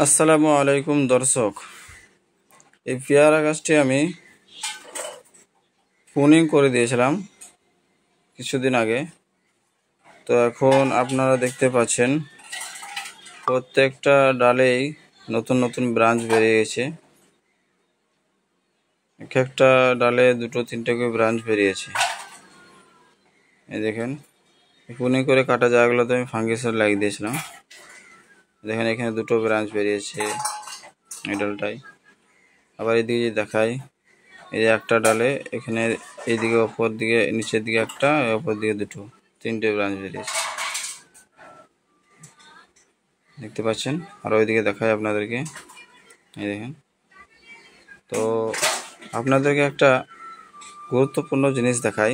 আসসালামু আলাইকুম দর্শক, এই পেয়ারা গাছটি আমি প্রুনিং করে দিয়েছিলাম কিছুদিন আগে। তো এখন আপনারা দেখতে পাচ্ছেন প্রত্যেকটা ডালেই নতুন নতুন ব্রাঞ্চ বেরিয়ে গেছে। এক একটা ডালে দুটো তিনটে করে ব্রাঞ্চ বেরিয়েছে। এই দেখেন, প্রুনিং করে কাটা জায়গাগুলোতে আমি ফাঙ্গিসাইড লাগিয়ে দিয়েছিলাম। দেখেন এখানে দুটো ব্রাঞ্চ বেরিয়েছে এই ডালটায়। আবার এদিকে দেখাই, এই একটা ডালে এখানে এইদিকে ওপর দিকে নিচের দিকে একটা, ওপর দিকে দুটো, তিনটে ব্রাঞ্চ বেরিয়েছে দেখতে পাচ্ছেন। আর ওইদিকে দেখাই আপনাদেরকে, এই দেখেন। তো আপনাদেরকে একটা গুরুত্বপূর্ণ জিনিস দেখাই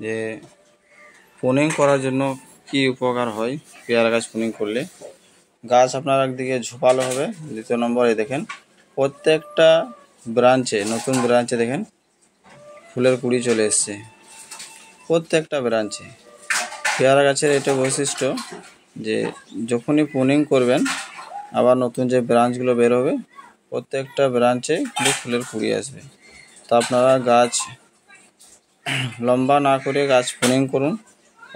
যে প্রুনিং করার জন্য কি উপকার হয়। পেয়ারা গাছ প্রুনিং করলে গাছ আপনার একদিকে ঝোপালো হবে। দ্বিতীয় নম্বরে দেখেন প্রত্যেকটা ব্রাঞ্চে, নতুন ব্রাঞ্চে দেখেন ফুলের কুড়ি চলে এসছে প্রত্যেকটা ব্রাঞ্চে। পেয়ারা গাছের এটা বৈশিষ্ট্য যে যখনই প্রুনিং করবেন আবার নতুন যে ব্রাঞ্চগুলো বের হবে প্রত্যেকটা ব্রাঞ্চে কিন্তু ফুলের কুড়ি আসবে। তো আপনারা গাছ লম্বা না করে গাছ প্রুনিং করুন।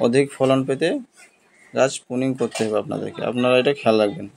অধিক ফলন পেতে গাছ প্রুনিং করতে হবে আপনাদেরকে, আপনারা এটা খেয়াল রাখবেন।